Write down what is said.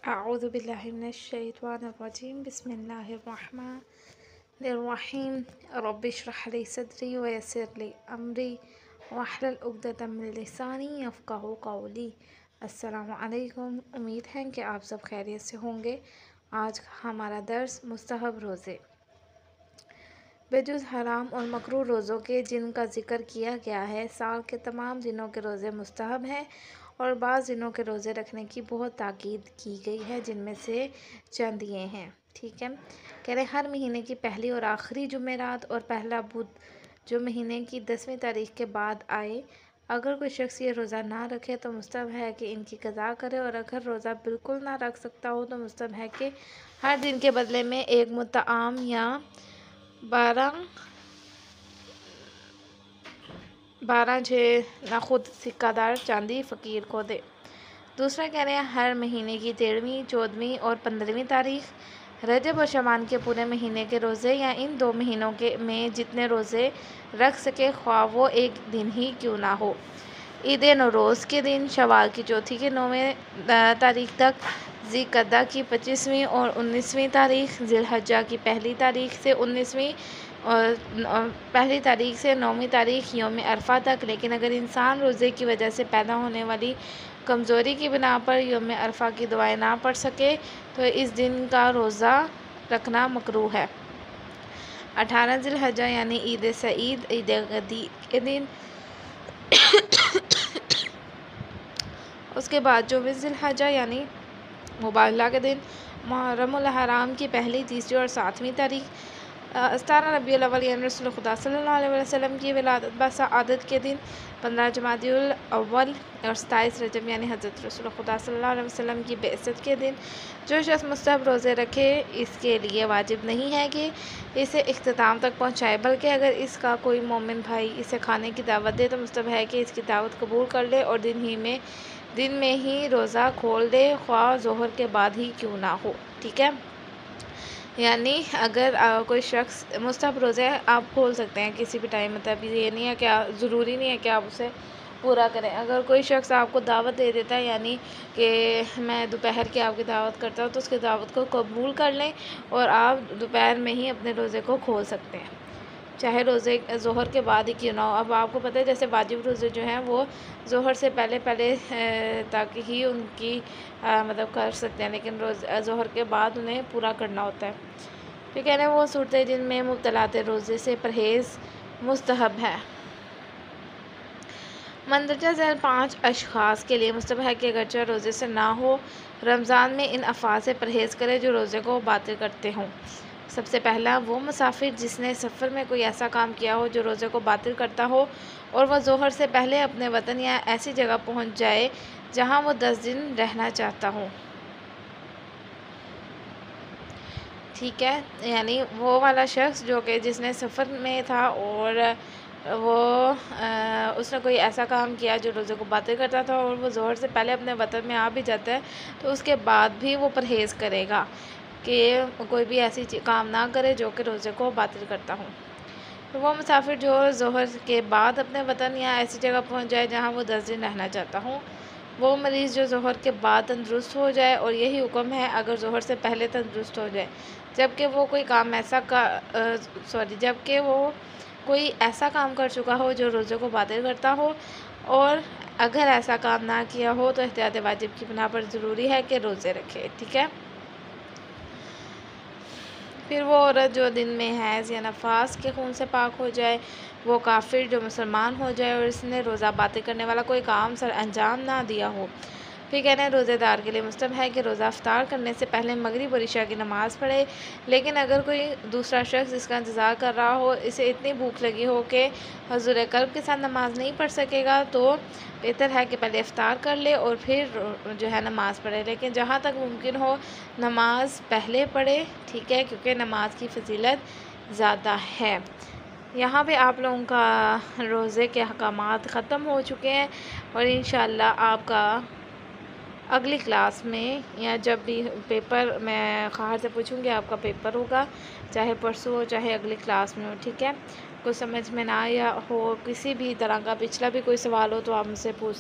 अऊज़ु बिल्लाहि मिनश्शैतानिर्रजीम बिस्मिल्लाहिर्रहमानिर्रहीम रब्बि इश्रह ली सदरी व यस्सिर ली अमरी वहलुल उक़दतम मिन लिसानी यफ़क़हू क़ौली। अस्सलामु अलैकुम। उम्मीद है कि आप सब खैरियत से होंगे। आज हमारा दर्स मुस्तहब रोज़े बेजुज़ हराम और मकरूह रोज़ों के जिनका ज़िक्र किया गया है। साल के तमाम दिनों के रोज़े मुस्तहब हैं और बाज़ दिनों के रोज़े रखने की बहुत ताकीद की गई है, जिनमें से चंद ये हैं। ठीक है, कह रहे हर महीने की पहली और आखिरी जुमेरात और पहला बुध जो महीने की 10वीं तारीख के बाद आए, अगर कोई शख्स ये रोज़ा ना रखे तो मुस्तहब है कि इनकी क़ज़ा करे, और अगर रोज़ा बिल्कुल ना रख सकता हो तो मुस्तहब है कि हर दिन के बदले में एक मुत्तआम या 12 ना खुद सिक्कादार चांदी फ़कीर को दे। दूसरा कह रहे हैं हर महीने की 13वीं, 14वीं और 15वीं तारीख रजब और शबान के पूरे महीने के रोज़े या इन दो महीनों के में जितने रोज़े रख सके, ख्वाह वो एक दिन ही क्यों ना हो। ईद नौरोज़ के दिन, शवाल की चौथी के 9वें तारीख तक, ज़िलक़अदा की 25वीं और 19वीं तारीख, ज़िलहज्जा की पहली तारीख से 19वीं और पहली तारीख से 9वीं तारीख यौम अरफा तक। लेकिन अगर इंसान रोज़े की वजह से पैदा होने वाली कमज़ोरी की बिना पर यौम अरफा की दुआएं ना पढ़ सके तो इस दिन का रोज़ा रखना मकरूह है। 18 ज़िलहज्जा यानी ईद सईद, ईद गदीर के दिन उसके बाद 24 ज़िलहज्जा यानी मुबारला के दिन, मुहर्रमुल हराम की पहली, तीसरी और 7वीं तारीख, 17 रबीउल अव्वल यानी रसूल खुदा सल्लल्लाहु अलैहि वसल्लम की विलादत बसआदत के दिन, 15 जमादिउल अव्वल और 27 रजब यानी हज़रत रसूल खुदा सल्लल्लाहु अलैहि वसल्लम की बेअसत के दिन। जो शख्स मुस्तहब रोज़े रखे इसके लिए वाजिब नहीं है कि इसे इख्तिताम तक पहुँचाए, बल्कि अगर इसका कोई मोमिन भाई इसे खाने की दावत दे तो मुस्तहब है कि इसकी दावत कबूल कर ले और दिन में ही रोज़ा खोल दे, ख्वाह ज़ोहर के बाद ही क्यों ना हो। ठीक है, यानी अगर कोई शख्स मुस्तहब रोज़े आप खोल सकते हैं किसी भी टाइम, मतलब ये नहीं है कि ज़रूरी नहीं है कि आप उसे पूरा करें। अगर कोई शख्स आपको दावत दे देता है, यानी कि मैं दोपहर की आपकी दावत करता हूँ, तो उसकी दावत को कबूल कर लें और आप दोपहर में ही अपने रोज़े को खोल सकते हैं, चाहे रोज़े ज़ोहर के बाद ही क्यों ना हो। अब आपको पता है जैसे वाजिब रोज़े जो हैं वो ज़ोहर से पहले ताकि ही उनकी मतलब कर सकते हैं, लेकिन ज़ोहर के बाद उन्हें पूरा करना होता है। फिर कह रहे हैं वो सूरतें जिनमें मुब्तलाते रोज़े से परहेज़ मुस्तहब है। मंदरजा झैल 5 अशख़ास के लिए मुस्तहब है कि अगरचे रोज़े से ना हो, रमज़ान में इन अफ़ाल से परहेज़ करे जो रोज़े को बातिल करते हों। सबसे पहला, वो मुसाफिर जिसने सफ़र में कोई ऐसा काम किया हो जो रोज़े को बातिल करता हो और वह ज़ोहर से पहले अपने वतन या ऐसी जगह पहुंच जाए जहां वो 10 दिन रहना चाहता हो। ठीक है, यानी वो वाला शख्स जो कि जिसने सफ़र में था और उसने कोई ऐसा काम किया जो रोज़े को बातिल करता था और वो ज़ोहर से पहले अपने वतन में आ भी जाता है, तो उसके बाद भी वो परहेज़ करेगा कि कोई भी ऐसी काम ना करे जो कि रोज़े को बातिल करता हो। तो वो मुसाफिर जो ज़ोहर के बाद अपने वतन या ऐसी जगह पहुंच जाए जहां वो 10 दिन रहना चाहता हो। वो मरीज़ जो ज़ोहर के बाद तंदुरुस्त हो जाए, और यही हुक्म है अगर ज़ोहर से पहले तंदुरुस्त हो जाए, जबकि वो कोई ऐसा काम कर चुका हो जो रोज़े को बातिल करता हो, और अगर ऐसा काम ना किया हो तो एहतियात वाजिब की बिना पर ज़रूरी है कि रोज़े रखे। ठीक है, फिर वो औरत जो दिन में हैज़ या नफास के खून से पाक हो जाए, वो काफिर जो मुसलमान हो जाए और इसने रोज़ा बातिल करने वाला कोई काम सर अंजाम ना दिया हो। फिर कह रहे हैं रोज़ेदार के लिए मुस्तहब है कि रोज़ा अफ्तार करने से पहले मगरिब और इशा की नमाज़ पढ़े, लेकिन अगर कोई दूसरा शख्स इसका इंतज़ार कर रहा हो, इसे इतनी भूख लगी हो कि हुज़ूर क़ल्ब के साथ नमाज़ नहीं पढ़ सकेगा, तो बेहतर है कि पहले इफ्तार कर ले और फिर जो है नमाज़ पढ़े, लेकिन जहाँ तक मुमकिन हो नमाज़ पहले पढ़े। ठीक है, क्योंकि नमाज की फ़जीलत ज़्यादा है। यहाँ पे आप लोगों का रोज़े के अहकामात ख़त्म हो चुके हैं और इंशाअल्लाह आपका अगली क्लास में या जब भी पेपर मैं ख़ार से पूछूंगी आपका पेपर होगा, चाहे परसों हो चाहे अगली क्लास में हो। ठीक है, कुछ समझ में ना आया हो, किसी भी तरह का पिछला भी कोई सवाल हो तो आप मुझसे पूछ